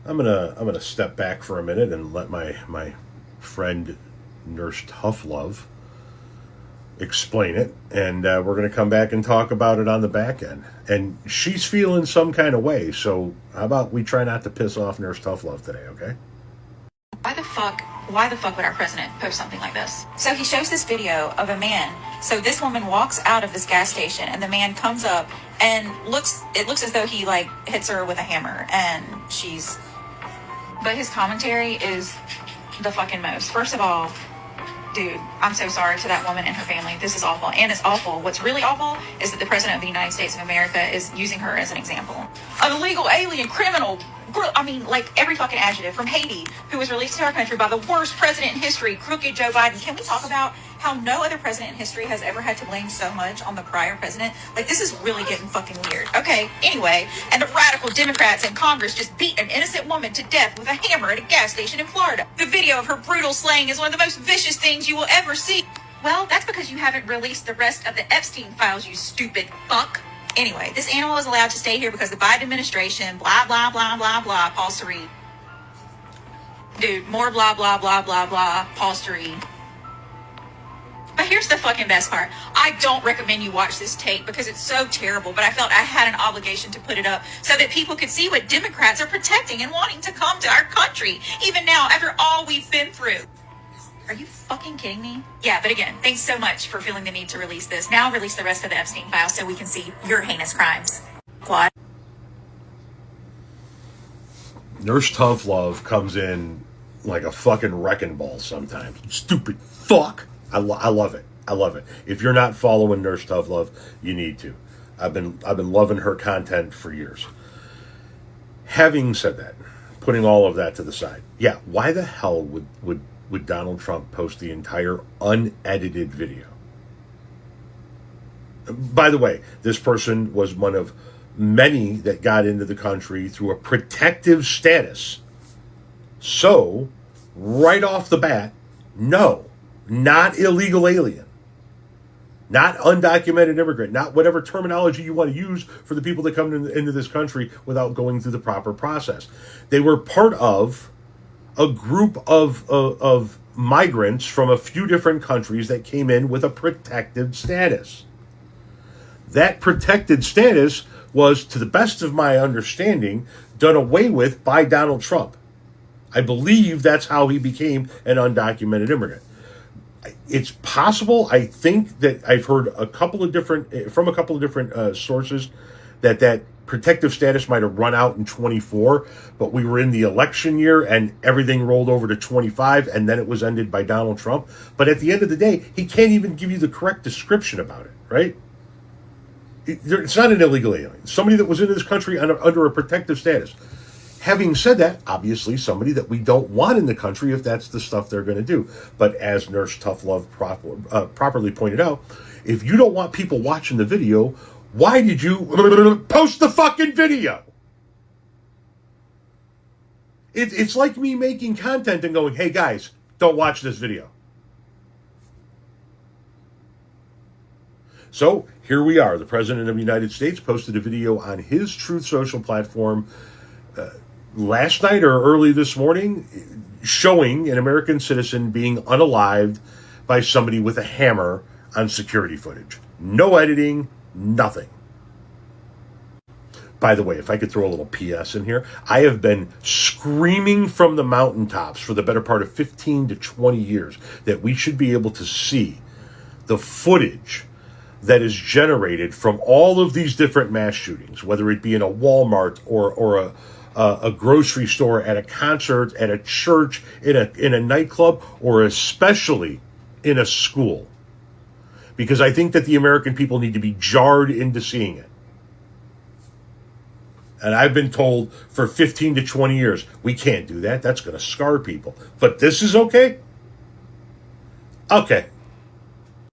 I'm gonna step back for a minute and let my friend Nurse Tough Love explain it, and we're gonna come back and talk about it on the back end. And she's feeling some kind of way, so how about we try not to piss off Nurse Tough Love today, okay? Why the fuck would our president post something like this? So he shows this video of a man. So this woman walks out of this gas station and the man comes up and it looks as though he like hits her with a hammer and but his commentary is the fucking most. First of all, dude, I'm so sorry to that woman and her family. This is awful. And it's awful. What's really awful is that the president of the United States of America is using her as an example. An illegal alien, criminal, I mean, like every fucking adjective, from Haiti, who was released to our country by the worst president in history, crooked Joe Biden. Can we talk about how no other president in history has ever had to blame so much on the prior president? Like, this is really getting fucking weird. Okay, anyway, and the radical Democrats in Congress just beat an innocent woman to death with a hammer at a gas station in Florida. The video of her brutal slaying is one of the most vicious things you will ever see. Well, that's because you haven't released the rest of the Epstein files, you stupid fuck. Anyway, this animal is allowed to stay here because the Biden administration, blah, blah, blah, blah, blah, Paul Serene. Dude, more blah, blah, blah, blah, blah, Paul Serene. But here's the fucking best part. I don't recommend you watch this tape because it's so terrible, but I felt I had an obligation to put it up so that people could see what Democrats are protecting and wanting to come to our country, even now, after all we've been through. Are you fucking kidding me? Yeah, but again, thanks so much for feeling the need to release this. Now release the rest of the Epstein files so we can see your heinous crimes. Quad. Nurse Tough Love comes in like a fucking wrecking ball sometimes. Stupid fuck. I love it. I love it. If you're not following Nurse Tough Love, you need to. I've been loving her content for years. Having said that, putting all of that to the side, yeah, why the hell would Donald Trump post the entire unedited video? By the way, this person was one of many that got into the country through a protective status. So, right off the bat, no, not illegal alien, not undocumented immigrant, not whatever terminology you want to use for the people that come into this country without going through the proper process. They were part of a group of migrants from a few different countries that came in with a protected status. That protected status was, to the best of my understanding, done away with by Donald Trump. I believe that's how he became an undocumented immigrant. It's possible. I think that I've heard from a couple of different sources that protective status might have run out in 24, but we were in the election year and everything rolled over to 25, and then it was ended by Donald Trump. But at the end of the day, he can't even give you the correct description about it, right? It's not an illegal alien. Somebody that was in this country under a protective status. Having said that, obviously somebody that we don't want in the country if that's the stuff they're going to do. But as Nurse Tough Love properly pointed out, if you don't want people watching the video, why did you post the fucking video? It's like me making content and going, hey guys, don't watch this video. So here we are. The President of the United States posted a video on his Truth Social platform last night or early this morning, showing an American citizen being unalived by somebody with a hammer on security footage. No editing, nothing. By the way, if I could throw a little PS in here, I have been screaming from the mountaintops for the better part of 15 to 20 years that we should be able to see the footage that is generated from all of these different mass shootings, whether it be in a Walmart or a grocery store, at a concert, at a church, in a nightclub, or especially in a school. Because I think that the American people need to be jarred into seeing it. And I've been told for 15 to 20 years, we can't do that. That's going to scar people. But this is okay? Okay.